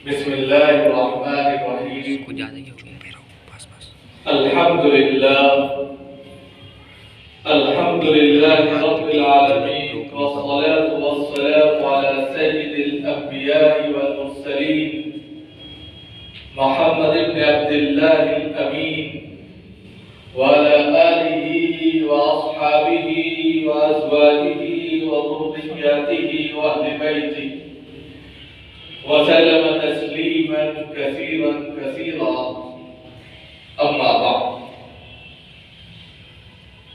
बिस्मिल्लाहिर्रहमानिर्रहीम। अल्हम्दुलिल्लाहि रब्बिल आलमीन वस्सलातु वस्सलामु अला सय्यिदिल अंबिया'i वल मुरसलीन मुहम्मद इब्न अब्दिल्लाहिल अमीन व अला आलिहि व अस्हाबिहि व अज़वाजिहि व ज़ुर्रिय्यतिहि व अहलि बैतिहि वसल्लम तस्लीमन कसीरन कसीरा। अम्मा बाद,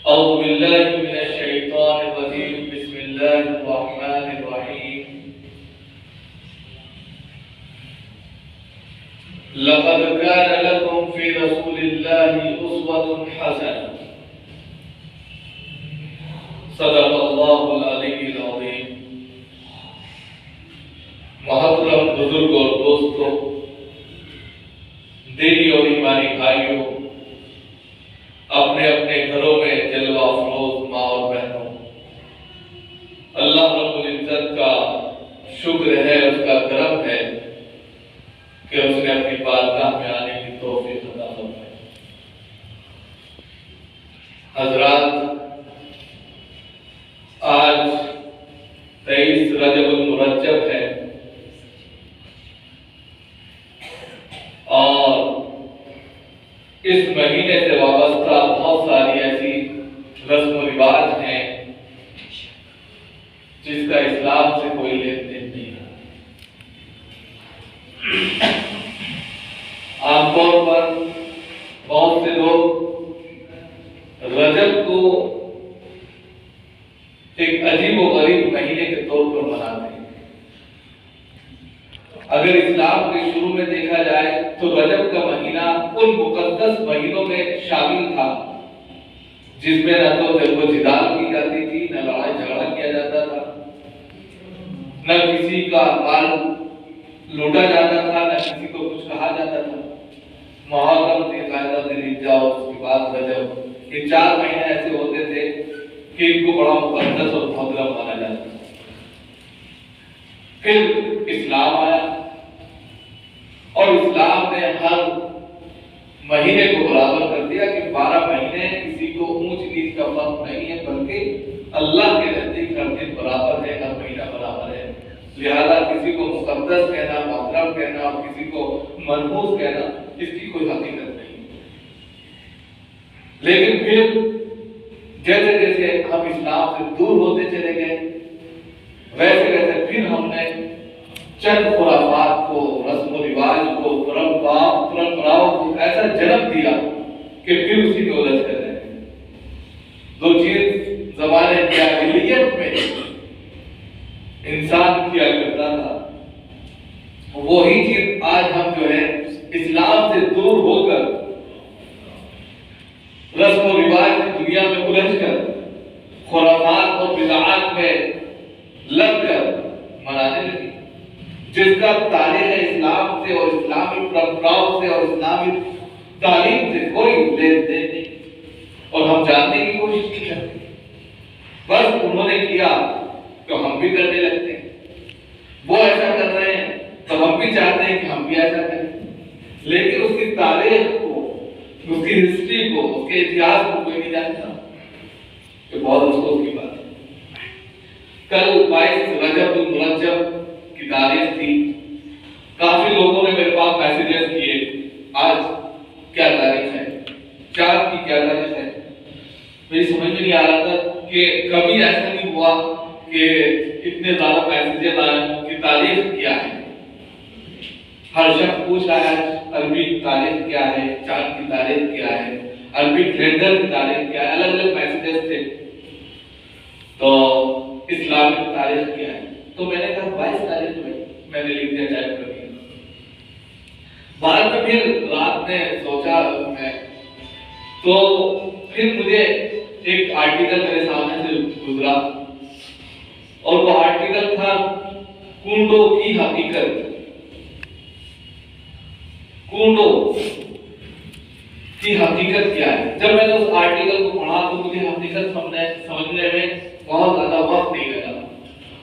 औज़ु बिल्लाहि मिनश शैतानिर रजीम। बिस्मिल्लाहिर रहमानिर रहीम। लक़द कान लकुम फ़ी रसूलिल्लाहि उस्वतुन हसनह। सदक़ल्लाहुल अलीयुल अज़ीम। मोहतरम बुजुर्ग और दोस्तों, दीनी और ईमानी भाइयों, अपने अपने घरों में जलवा अफरोज माँ और बहनों, अल्लाह रब्बुल इज्जत का शुक्र है, उसका करम है कि उसने अपनी बारगाह में आने की तौफीक अता फरमाई। हज़रात, आज 23 रजबुल मुरज्जब है और इस महीने से वाबस्ता बहुत सारी ऐसी रस्म रिवाज हैं जिसका इस्लाम से कोई लेन देन नहीं है। आमतौर पर बहुत से लोग रजब को एक अजीब व गरीब महीने के तौर पर मनाते हैं। अगर इस्लाम के शुरू में देखा जाए तो रजब का महीना उन मुकद्दस महीनों में शामिल था जिसमें न तो जंगो जिदाल की जाती थी, न लड़ाई झगड़ा किया जाता था, न किसी का माल लूटा जाता था, न किसी को कुछ कहा जाता था। मुहर्रम, ज़िलक़ादा, ज़िलहिज्जा और उसके बाद रजब, ये 4 महीने ऐसे होते थे कि इनको बड़ा मुकद्दस और मुहर्रम माना जाता था। फिर इस्लाम आया और इस्लाम ने हर महीने को बराबर कर दिया कि 12 महीने किसी को ऊंच नीच का फर्क नहीं है, बल्कि अल्लाह के नजदीक हर दिन बराबर है, हर महीना बराबर है। लिहाजा किसी को मुकद्दस कहना, मुहर्रम कहना और किसी को मनहूस कहना, इसकी कोई हकीकत नहीं। लेकिन फिर जैसे जैसे हम इस्लाम से दूर होते चले गए, वैसे वैसे फिर हमने चंद खुराफात को, रस्म रिवाज को, परंपराओं को ऐसा जन्म दिया कि फिर उसी में उलझ कर रहे हैं। जो चीज ज़माने जाहिलियत में इंसान किया करता था, वही चीज आज हम जो है इस्लाम से दूर होकर रस्म रिवाज की दुनिया में उलझकर खुराफात और बिदअत में लगकर मनाने लगी, जिसका तारीख इस्लाम से और इस्लामी परंपराओं से और इस्लामी तालीम से कोई लेन देन नहीं। और हम जानने की कोशिश की करते, बस उन्होंने किया तो हम भी करने लगते हैं। वो ऐसा कर रहे हैं तो हम भी चाहते हैं कि हम भी ऐसा करें। लेकिन उसकी तारीख को, उसकी हिस्ट्री को, उसके इतिहास को कोई नहीं जानता। ये बहुत अफसोस की बात है। कल 22 रजबुल मुरज्जब की तारीख थी। काफी लोगों ने मेरे पास मैसेजेस किए, आज क्या तारीख है, 4 की क्या तारीख है। मेरी समझ में नहीं आ रहा था कि कभी ऐसा नहीं हुआ कि इतने ज्यादा मैसेजेस आए कि तारीख क्या है। हर शख्स पूछ रहा है अरबी तारीख क्या है, चांद की तारीख क्या है, अरबी कैलेंडर की तारीख क्या है, अलग अलग मैसेजेस थे। तो इस्लाम की तारीख क्या है, तो मैंने कहा 22 तारीख में मैंने लिख दिया, टाइप कर दिया। बाद में फिर रात में सोचा मैं, तो फिर मुझे एक आर्टिकल मेरे सामने से गुजरा और वो आर्टिकल था कुंडो की हकीकत। कुंडो की हकीकत क्या है। जब मैंने उस आर्टिकल को पढ़ा तो मुझे हकीकत समझने में बहुत ज्यादा वक्त नहीं लगा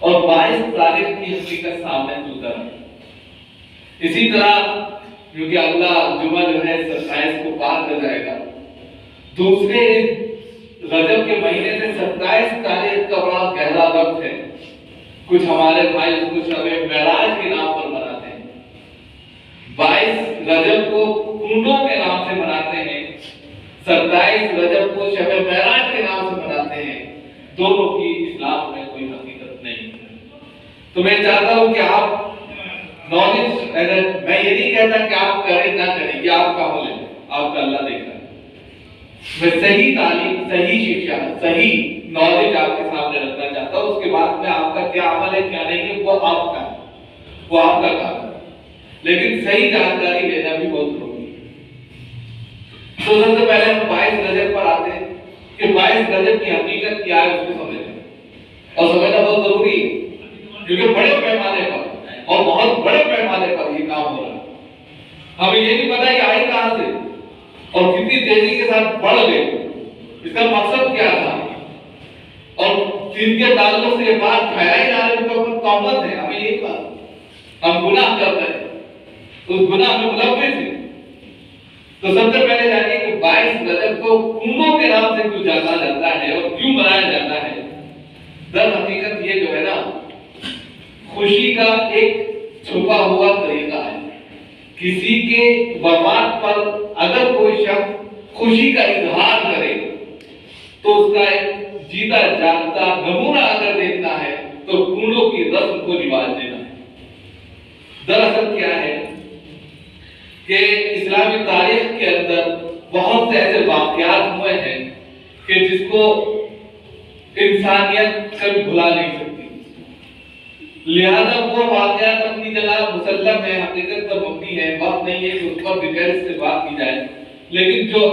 और 22 तारीख की हकीकत सामने खुलकर आई। इसी तरह क्योंकि अगला जुमा जो है 27 को पार कर जाएगा, दूसरे रजब के महीने से 27 तारीख का बड़ा गहरा वक्त है। कुछ हमारे भाई उसको शब-ए मेराज के नाम पर मनाते हैं, 22 रजब को कुंडों के नाम से मनाते हैं, 27 रजब को शब-ए मेराज के नाम से मनाते हैं। दोनों की इस्लाम में कोई हकीकत नहीं। तो मैं चाहता हूं कि आप नॉलेज, मैं ये नहीं कहता कि आप करें ना करें, ये आपका अमल है, आपका अल्लाह देख रहा है। मैं सही तालीम, सही शिक्षा, सही नॉलेज आपके सामने रखना चाहता हूं। उसके बाद में आपका क्या अमल है क्या नहीं है वो आपका है, वो आपका काम है, लेकिन सही जानकारी लेना भी बहुत जरूरी है। तो सबसे पहले हम 22 रजब पर आते हैं कि 22 रजब की हकीकत क्या है उसको समझें, और समझना बहुत जरूरी है क्योंकि बड़े पैमाने पर और बहुत बड़े पैमाने पर ये काम हो रहा है। हमें ये नहीं पता कि आई कहां से और कितनी तेजी के साथ बढ़ गई, इसका मकसद क्या था, और जिनके ताल्लुक से ये बात फैलाई जा रही है उनके ऊपर तौबत है। हमें यही बात, हम गुनाह कर रहे हैं, उस गुनाह में मुलव्विस हैं। तो सबसे पहले जानिए कि 22 रजब को कुंभों के नाम से क्यों जाना जाता है और क्यों मनाया जाता है। दर हकीकत ये जो है ना, खुशी का एक छुपा हुआ तरीका है। किसी के वफात पर अगर कोई शख्स खुशी का इजहार करे तो उसका एक जीता जागता नमूना अगर देखना है तो कुंडों की रस्म को रिवाज देना है। दरअसल क्या है कि इस्लामी तारीख के अंदर बहुत से ऐसे वाकयात हुए हैं कि जिसको इंसानियत कभी भुला नहीं सकती। लिहाजा वो वाकयात अपनी जगह मुसल्लम है, हकीकत पर मबनी है, वक्त नहीं है कि उस पर डिटेल्स से बात की जाए, लेकिन जो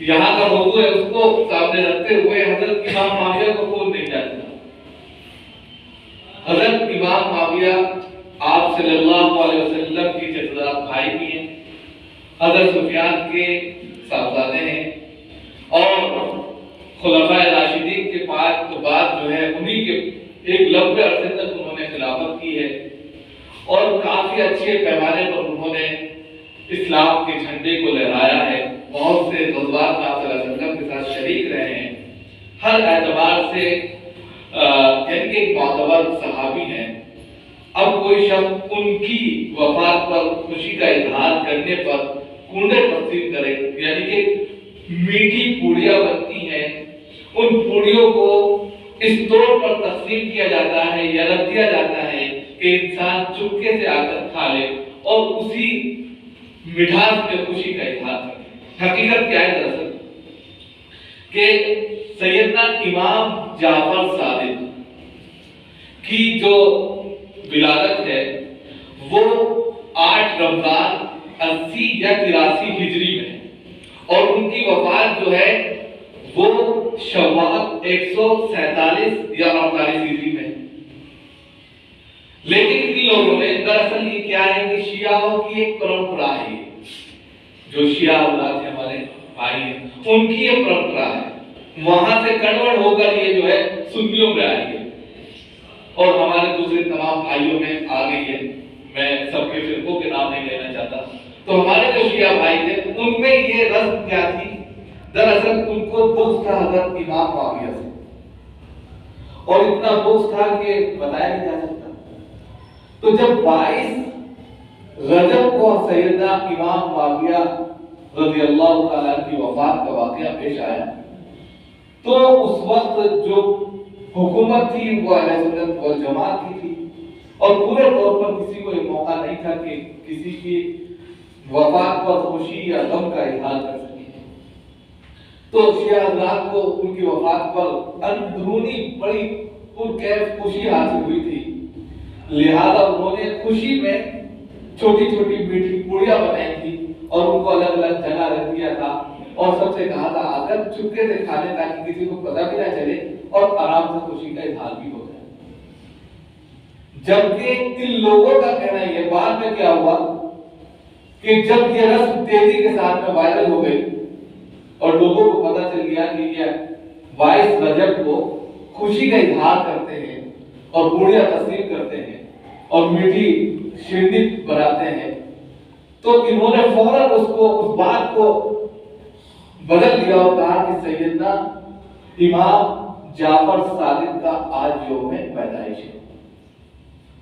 यहाँ का मौजूद है उसको सामने रखते हुए हजरत इमाम माविया को कौन नहीं जानता। हजरत इमाम माविया आप सल्लल्लाहु अलैहि वसल्लम की चचेरा भाई भी हैं, हजरत सुफियान के साहबजादे हैं और खुलफाए राशिदीन के बाद जो है उन्हीं के एक लंबे अरसे तक उन्होंने खिलाफत की है और काफी अच्छे पैमाने पर उन्होंने इस्लाम के झंडे को लहराया है। बहुत से गज़वात में आप सल्लल्लाहु अलैहि वसल्लम के साथ शरीक रहे हैं। हर एतबार से इनके मोतबर सहाबी हैं। अब कोई शख्स उनकी वफात पर खुशी का इजहार करने पर कुंडे तकसीम करे, यानी कि मीठी पूड़ियां बनती हैं, उन पूड़ियों को इस तौर पर तकसीम किया जाता है या रख दिया जाता है कि इंसान चुपके से आकर खा ले और उसी मिठास में खुशी का इजहार करे। हकीकत क्या है दरअसल कि सैयदना इमाम जाफर सादिक की जो विलादत है वो 8 रमजान 80 या 83 हिजरी में और उनकी वफात जो है वो शव्वाल 147 या 48 हिजरी में। लेकिन इन लोगों ने दरअसल ये क्या है कि शियाओं की एक परंपरा है, जो शिया हजरात हमारे भाई हैं उनकी ये परंपरा है, वहां से कन्वर्ट होकर ये जो है सुन्नियों में आई है और हमारे दूसरे तमाम भाइयों में आ गई है। मैं सबके फिरकों के नाम नहीं लेना चाहता। तो हमारे जो शिया भाई थे उनमें ये रस्म क्या थी, दरअसल उनको बुग़्ज़ था हज़रत इमाम माविया से, और इतना बुग़्ज़ था कि बताया नहीं जा सकता। तो जब 22 रजब को सैयदना इमाम माविया रज़ियल्लाहु ताला की वफात का वाक़या पेश आया तो उस वक्त जो हुकूमत थी वो अहले सुन्नत वल जमात की थी और पूरे तौर पर किसी को ये मौका नहीं था कि किसी की वफात पर खुशी या गम का इजहार कर सके। तो शिया हज़रात को उनकी वफात पर अंदरूनी बड़ी पुरकैफ खुशी हासिल हुई थी, लिहाजा उन्होंने खुशी में छोटी छोटी मीठी पूड़ियां बनाई थी और उनको अलग अलग जगह रख दिया था और सबसे कहा था अगर चुपके से खाने ताकि किसी को पता भी ना चले और आराम से खुशी का इजहार भी हो जाए। जबकि इन लोगों का कहना ये, बाद में क्या हुआ कि जब ये रस्म तेजी के साथ में वायरल हो गई और लोगों को पता चल गया कि ये 22 रजब को खुशी का इजहार करते हैं और पूड़ियां तस्लीम करते हैं, और मीठी शिरनी बनाते हैं, तो इन्होंने फौरन उसको उस बात को बदल दिया और कहा कि सैयदना इमाम जाफर सादिक का आज यौम पैदाइश है।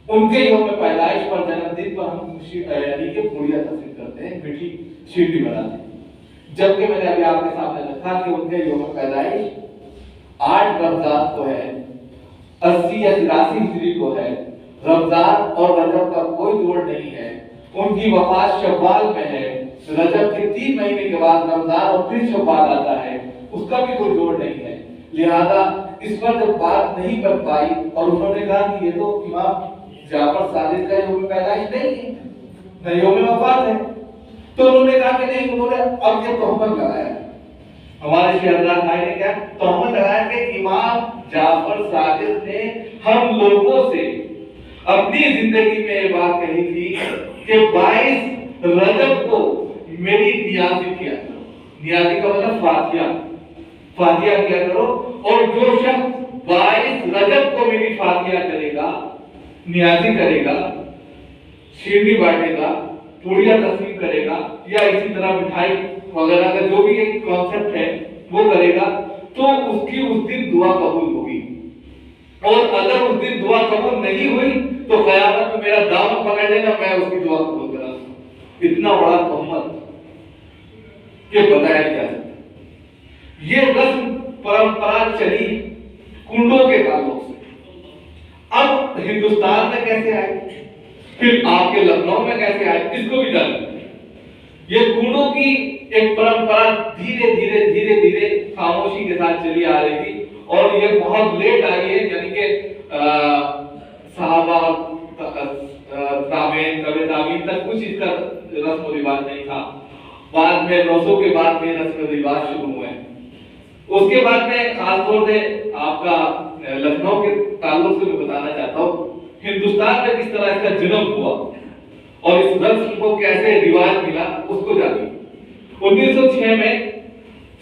उनके यौम पैदाइश पर, जन्मदिन पर हम खुशी यानी कि पूड़ियां तकसीम करते हैं, मीठी शिरनी बनाते हैं। जबकि मैंने अभी आपके सामने रखा कि उनके यौम पैदाइश 8 रमजान को है, 80 या 83 हिजरी को है। रमजान और रजब का कोई जोड़ नहीं है। उनकी वफात शव्वाल में है। रजब के 3 महीने के बाद रमजान और फिर शव्वाल आता है, उसका भी कोई जोड़ नहीं है। लिहाजा इस पर जब बात नहीं बन पाई और उन्होंने कहा कि ये तो इमाम जाफर सादिक का यौम पैदाइश नहीं है, न यौम वफात है, तो उन्होंने कहा कि नहीं, उन्होंने अब ये तोहमत लगाया। हमारे शहजाद भाई ने क्या तोहमत लगाया कि इमाम जाफर सादिक ने हम लोगों से अपनी जिंदगी में ये बात कही थी कि 22 रजब को मेरी नियाजी किया करो। नियाजी का मतलब फातिया किया करो, और जो शख्स 22 रजब को मेरी फातिया करेगा, नियाजी करेगा, शिरनी बांटेगा, पूड़ियां तस्लीम करेगा, या इसी तरह मिठाई वगैरह का जो भी एक कॉन्सेप्ट है वो करेगा, तो उसकी उस दिन दुआ कबूल होगी। और अगर उस दिन दुआ कबूल नहीं हुई तो क़यामत में मेरा दाम पकड़ लेना, मैं उसकी दुआ कबूल करूंगा। इतना बड़ा तोहमत के बताया जा सकता। ये रस्म परंपरा चली कुंडों के ताल्लुक से। अब हिंदुस्तान में कैसे आई, फिर आपके लखनऊ में कैसे आई, इसको भी जानिए। ये कुंडों की एक परंपरा धीरे धीरे धीरे धीरे खामोशी के साथ चली आ रही थी, और ये बहुत लेट आई है, यानी कि सहाबा ताबीन तक कुछ इसका रस्म रिवाज नहीं था। बाद में 900 के बाद में रस्म रिवाज शुरू हुए। उसके बाद में खासतौर से आपका लखनऊ के ताल्लुक से मैं बताना चाहता हूँ हिंदुस्तान में किस तरह इसका जन्म हुआ और इस रस्म को कैसे रिवाज मिला, उसको जानिए। 1906 में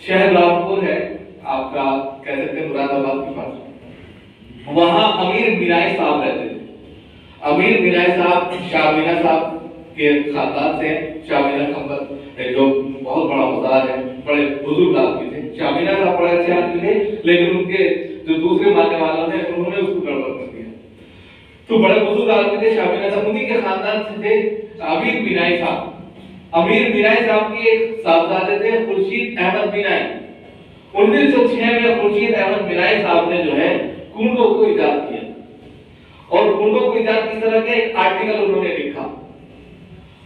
शहर रामपुर है आपका, कह सकते हैं मुरादाबाद के पास, वहां अमीर मीराई साहब रहते थे। अमीर मीराई साहब शाहमीना साहब के खानदान से हैं। शाहमीना खंबत जो बहुत बड़ा मजार है, बड़े बुजुर्ग आदमी थे। शाहमीना साहब बड़े अच्छे आदमी थे, लेकिन उनके जो दूसरे मानने वालों ने उन्होंने उसको गड़बड़ कर दिया। तो बड़े बुजुर्ग आदमी थे शाहमीना साहब, उन्हीं के खानदान से थे अमीर मीराई साहब। अमीर मीराई साहब के एक साहबजादे थे खुर्शीद अहमद मीराई। 1906 में खुर्शीद अहमद मीराई साहब ने जो है कुंडों को इजाद किया, और कुंडों को इजाद किस तरह के एक आर्टिकल उन्होंने लिखा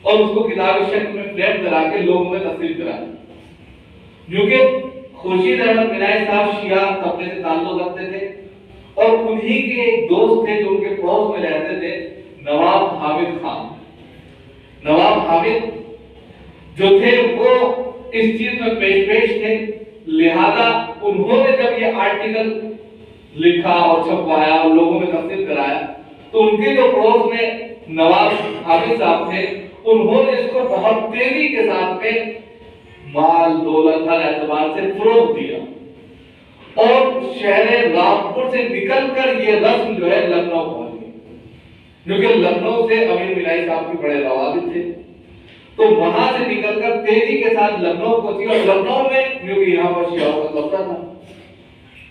और उसको किताबी शक्ल में फ्रेम करा के लोगों में तस्लीम कराया। क्योंकि खुर्शीद अहमद मीराई साहब शिया तबके से ताल्लुक रखते थे, और उन्हीं के एक दोस्त थे जो उनके पड़ोस में रहते थे, नवाब हामिद खान। नवाब हामिद जो थे वो इस चीज में पेश थे। लिहाजा उन्होंने जब ये आर्टिकल लिखा और छपवाया और लोगों में तस्लीम कराया, तो उनके जो पड़ोस में नवाब हामिद साहब थे, उन्होंने इसको बहुत तेजी के साथ में माल दौलत हर एतबार से फरोग दिया, और शहर रामपुर से निकलकर ये रस्म जो है लखनऊ पहुंच गई। क्योंकि लखनऊ से अमीर मीराई साहब के बड़े रवाबित थे, तो वहां से निकलकर तेजी के साथ लखनऊ पहुंची। और लखनऊ में क्योंकि यहाँ पर शियाओं का कब्जा था,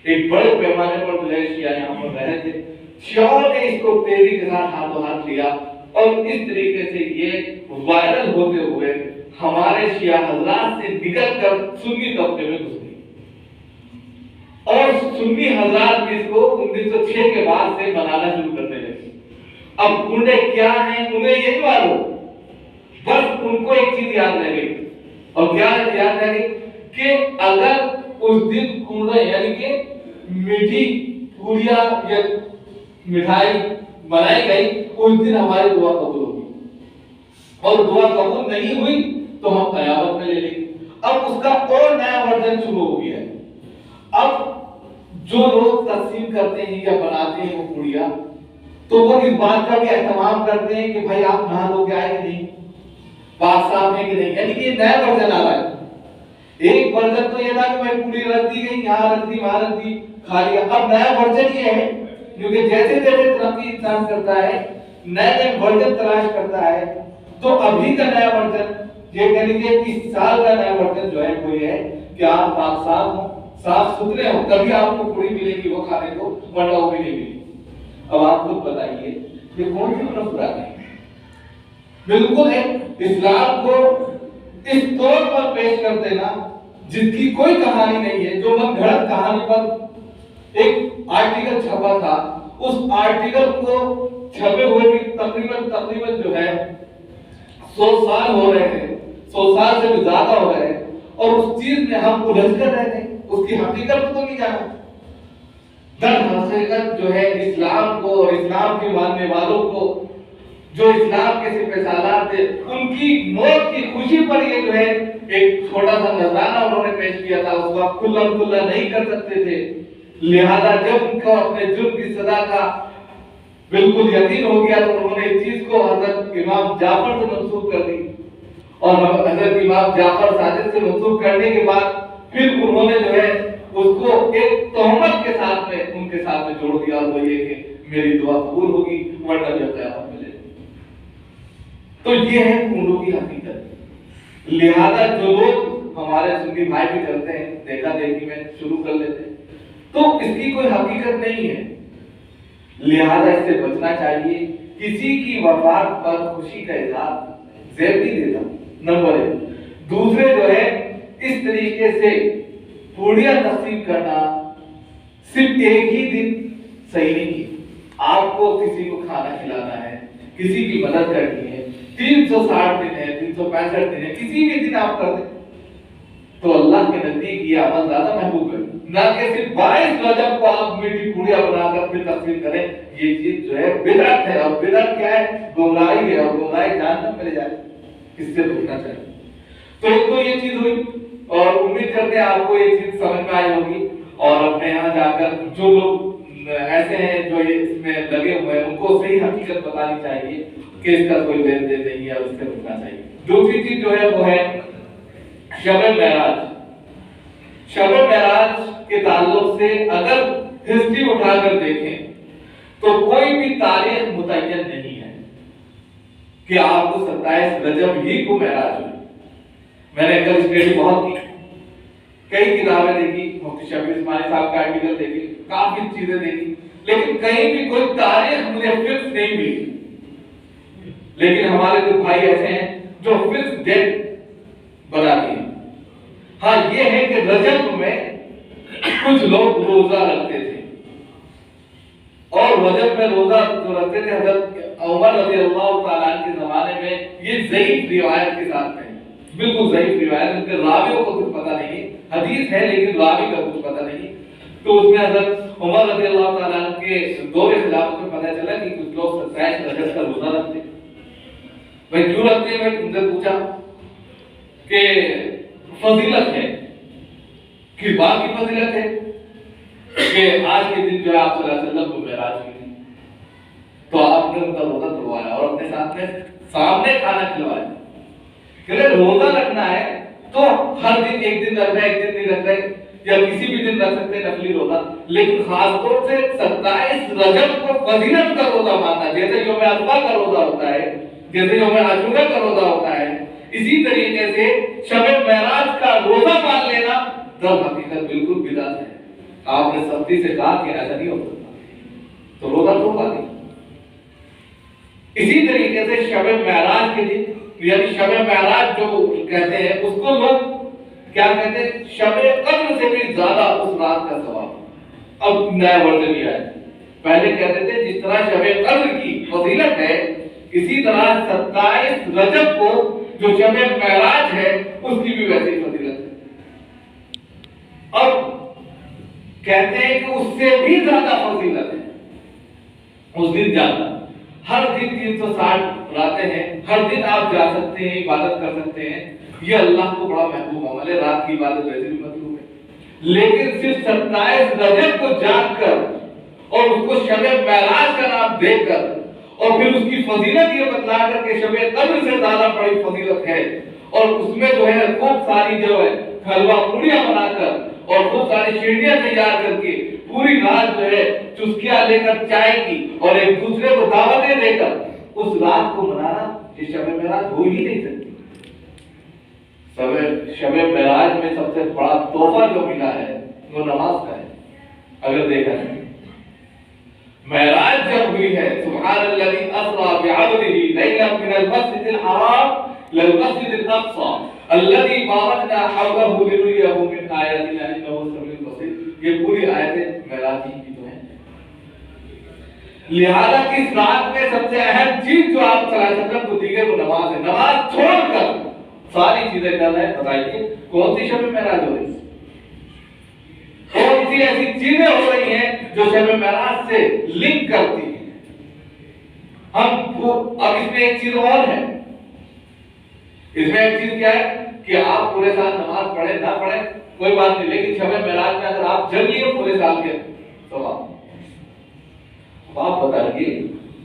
एक बड़े पैमाने पर जो है शिया यहाँ पर रहे थे, शियाओं ने इसको तेजी के साथ हाथों हाथ लिया, और इस तरीके से ये वायरल होते हुए हमारे शिया हजरात से निकलकर सुन्नी तबके में घुस गई। और सुन्नी हजरात भी इसको 1906 के बाद से मनाना शुरू करने लगे। अब कुंडे क्या हैं उन्हें ये नहीं मालूम, बस उनको एक चीज याद रह गई, और क्या याद रह गई कि अगर उस दिन कुंडे यानी कि मीठी पूड़ियां या मिठाई बनाई गई, उस दिन हमारी दुआ कबूल होगी, और दुआ कबूल नहीं हुई तो हम कयामत में ले लेंगे। अब उसका और नया वर्जन शुरू हो गया है। अब जो लोग तस्लीम करते हैं या बनाते हैं वो पूड़ियां, तो वो इस बात का भी एहतमाम करते हैं कि भाई आप नहा धो के आए कि नहीं, पाक साफ है कि नहीं, यानी कि नया वर्जन आ रहा है। एक वर्जन तो ये था कि भाई पूड़ी रख दी गई, यहाँ रख दी, वहां रख दी, खा लिया। अब नया वर्जन ये है, क्योंकि जैसे जैसे तरक्की इंसान करता है, नए नए वर्जन तलाश करता है, तो अभी का नया वर्जन, ये कह लीजिए इस साल का नया वर्जन जो है वो ये है कि आप साफ हो, साफ सुथरे हो, तभी आपको पूरी मिलेगी वो खाने को, वरना वो भी नहीं मिलेगी। अब आप खुद बताइए ये कौन सी परंपरा है? बिल्कुल है इस्लाम को इस तौर पर पेश कर देना जिसकी कोई कहानी नहीं है, जो मन घड़त कहानी पर एक आर्टिकल छपा था, उस आर्टिकल को छपे हुए भी तकरीबन जो है 100 साल हो रहे हैं, 100 साल से भी ज्यादा हो रहे हैं, और उस चीज में हम उलझ कर रह गए, उसकी हकीकत को तो नहीं जाना। दरअसल जो है इस्लाम को और इस्लाम के मानने वालों को, जो इस्लाम के सिपहसालार थे, उनकी मौत की खुशी पर ये जो है एक छोटा सा नजराना उन्होंने पेश किया था। उसको आप खुल्ला नहीं कर सकते थे, लिहाजा जब उनको अपने जुर्म की सजा का बिल्कुल यकीन हो गया तो उन्होंने इस चीज को हजरत इमाम जाफर से मंसूब कर दी, और हजरत इमाम जाफर साजिद से मंसूब करने के बाद फिर उन्होंने जो है उसको एक तोहमत के साथ में उनके साथ में जोड़ दिया, और वो ये कि मेरी दुआ कबूल होगी वरना जो क़यामत मिले। तो ये है खूनों की हकीकत। लिहाजा जो लोग हमारे सुन्नी भाई भी करते हैं, देखा देखी में शुरू कर लेते हैं, तो इसकी कोई हकीकत नहीं है, लिहाजा इससे बचना चाहिए। किसी की वफात पर खुशी का इजहार ज़ेब नहीं देता, नंबर 1। दूसरे जो है इस तरीके से पूड़ियां तकसीम करना सिर्फ एक ही दिन सही नहीं है। आपको किसी को खाना खिलाना है, किसी की मदद करनी है, 360 दिन है, 365 दिन है, किसी भी दिन आप कर दें तो अल्लाह के नजदीक ये अमल ज्यादा महबूब है, ना कि सिर्फ 22 रजब को आप मीठी पूड़ियां बनाकर फिर तकसीम करें। ये चीज जो है बिदअत है, और बिदअत क्या है? गुमराही है, और गुमराही जहन्नम में ले जाए, इससे बचना चाहिए। तो एक तो ये चीज हुई, और उम्मीद करते हैं आपको ये चीज समझ में आई होगी, और अपने यहाँ जाकर जो लोग ऐसे हैं जो इसमें लगे हुए हैं उनको सही हकीकत बतानी चाहिए कि इसका कोई लेन देन नहीं है, और इससे बचना चाहिए। दूसरी चीज जो है वो है शब-ए मेराज। शब-ए मेराज के ताल्लुक से अगर हिस्ट्री उठाकर देखें तो कोई भी तारीख मुतय्यन नहीं है कि आपको 27 रजब ही को मेराज हुई। मैंने कल स्टडी बहुत की, कई किताबें देखी, मुफ्ती शफी उस्मानी साहब का आर्टिकल देखे, काफी चीजें देखी, लेकिन कहीं भी कोई तारीख मुझे फिक्स नहीं मिली। लेकिन हमारे कुछ भाई ऐसे हैं जो फिक्स डेट बनाते हैं। हाँ, ये है कि रजब में कुछ लोग रोजा रखते थे, और रजब में रोजा जो रखते थे हजरत उमर रज़ियल्लाहु ताला के जमाने में, ये ज़ईफ रिवायत के साथ है, बिल्कुल ज़ईफ रिवायत, उनके रावियों को कुछ पता नहीं, हदीस है लेकिन रावी का कुछ पता नहीं। तो उसमें हजरत उमर रज़ियल्लाहु ताला के दौरे खिलाफत में पता चला कि कुछ लोग 27 रजब का रोजा रखते। भाई क्यों रखते हैं? मैं उनसे पूछा कि फजीलत है, किस बात की फजीलत है? कि आज के दिन जो है आप सल्लल्लाहु अलैहि वसल्लम को मेराज हुई, तो आपने उनका रोजा तोड़वाया और अपने साथ में सामने खाना खिलवाया। कहले रोजा रखना है तो हर दिन एक दिन रखना है, एक दिन नहीं रखना है, या किसी भी दिन रख सकते हैं नफली रोजा, लेकिन खासतौर से 27 रजब को फजीलत का रोजा मानना, जैसे यौम अरफा का रोजा होता है, जैसे यौम आशूरा का रोजा होता है, इसी तरीके से शब-ए मेराज का रोजा मान लेना दर हकीकत बिल्कुल बिदअत है। आपने सख्ती से कहा कि ऐसा नहीं हो सकता, तो रोजा तोड़वा नहीं। इसी तरीके से शब-ए मेराज के दिन, यानी शब-ए मेराज जो कहते हैं उसको लोग क्या कहते हैं? शब-ए कद्र से भी ज्यादा उस रात का सवाब। अब नया वर्जन ये है, पहले कहते थे जिस तरह शब-ए कद्र की फजीलत है, इसी तरह 27 रजब को जो शब-ए मेराज है उसकी भी वैसी फजीलत है। अब कहते हैं कि उससे भी ज्यादा फजीलत है उस दिन जाना। हर दिन 360 रातें हैं, हर दिन आप जा सकते हैं, इबादत कर सकते हैं, ये अल्लाह को बड़ा महबूब अमल है। रात की इबादत वैसे भी मतलूब है, लेकिन सिर्फ 27 रजब को जाग कर और उसको शब-ए मेराज का नाम देकर और फिर उसकी फजीलत ये बतला करके शब-ए कद्र से ज्यादा बड़ी फजीलत है, और उसमें जो है खूब सारी जो है हलवा पूड़ियां बनाकर और खूब सारी शीढ़ियां तैयार करके पूरी रात जो है चुस्कियां लेकर चाय की और एक दूसरे को दावतें देकर उस रात को मनाना ये शब मेराज हो ही नहीं सकती। शब मेराज में सबसे बड़ा तोहफा जो मिला है वो नमाज का है। अगर देखा जाए मेराज जब हुई है, सुब्हानल्लाज़ी अस्रा बिअब्दिही लैलन मिनल मस्जिदिल हराम लिल मस्जिदिल अक़सा अल्लज़ी बारकना हौलहु लिनुरियहु मिन आयातिना इन्नहु समीउन बसीर। ये पूरी आयतें मेराज की तो हैं। लिहाजा इस रात में सबसे अहम चीज जो आप सल्लल्लाहु अलैहि वसल्लम को दी गई वो नमाज है। नमाज छोड़कर सारी चीजें कर रहे हैं। बताइए कौन सी शब मेराज हो रही है? कौन सी ऐसी चीजें हो रही हैं जो शब मेराज से लिंक करती हैं? अब इसमें एक चीज और है। इसमें एक चीज क्या है कि आप पूरे साल नमाज पढ़े ना पढ़े कोई बात नहीं, लेकिन शब मेराज में अगर आप जग लिए पूरे साल के तो आप बताइए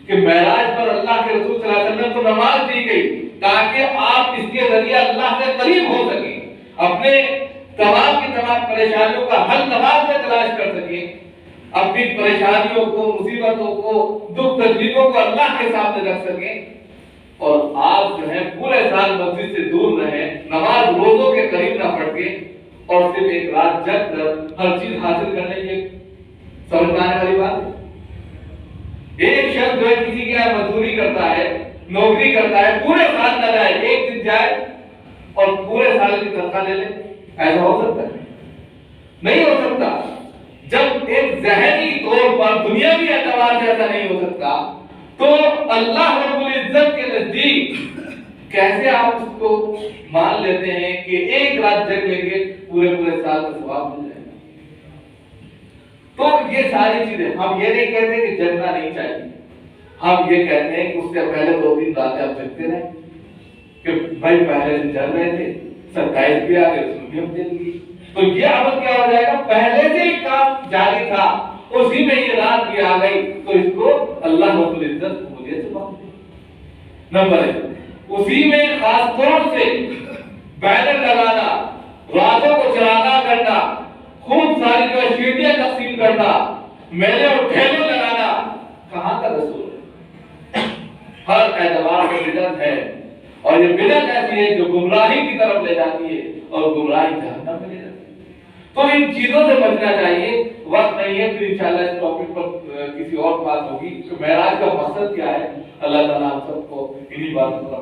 कि मेराज पर अल्लाह के रसूल सल्लल्लाहु अलैहि वसल्लम को नमाज दी गई ताकि आप इसके जरिए अल्लाह से करीब हो सके, अपने तमाम की तमाम परेशानियों का हल नमाज में तलाश कर सके, अपनी परेशानियों को, मुसीबतों को, दुख तकलीफों को अल्लाह के सामने रख सके। और आप जो है पूरे साल मस्जिद से दूर रहे, नमाज रोजों के करीब ना पढ़ के और सिर्फ एक रात जग कर हर चीज हासिल करने की समझ में आने वाली बात है। एक शख्स जो है किसी के यहाँ मजदूरी करता है, नौकरी करता है, पूरे साल न जाए, एक दिन जाए और पूरे साल की तनख्वाह ले ले, ऐसा हो सकता है? नहीं हो सकता। जब एक ज़हनी तौर पर दुनियावी एतबार से ऐसा नहीं हो सकता तो अल्लाह रब्बुल इज्जत के नजदीक कैसे आप उसको मान लेते हैं कि एक रात जग लेंगे पूरे साल का सवाब मिल जाएगा? तो ये सारी चीजें हम ये नहीं कहते कि जगना नहीं चाहिए, हम ये कहते हैं कि उससे पहले 2-3 रातें आप जगते रहे कि भाई पहले दिन जग रहे थे, 27 भी आ गए, उसमें भी हम जग लिए, तो ये अमल क्या हो जाएगा? पहले से ही काम जारी था, उसी में ये रात भी आ गई, तो इसको अल्लाह रब्बुल इज्जत कबूलियत से मांगते। नंबर 1, उसी में खास तौर से बैनर लगाना, रातों को चराना करना, खूब सारी जो शीटियां तकसीम करना, मेले और ठेले लगाना, कहां का रसूल है? हर एतबार से बिदअत है और ये बिदअत ऐसी है जो गुमराही की तरफ ले जाती है और गुमराही जहन्नम में ले जाती है। तो इन चीजों से बचना चाहिए। वक्त नहीं है, फिर इंशाल्लाह इस टॉपिक पर किसी और बात होगी। तो मेराज का मकसद क्या है? अल्लाह ताला हम सबको इन्हीं बातों पर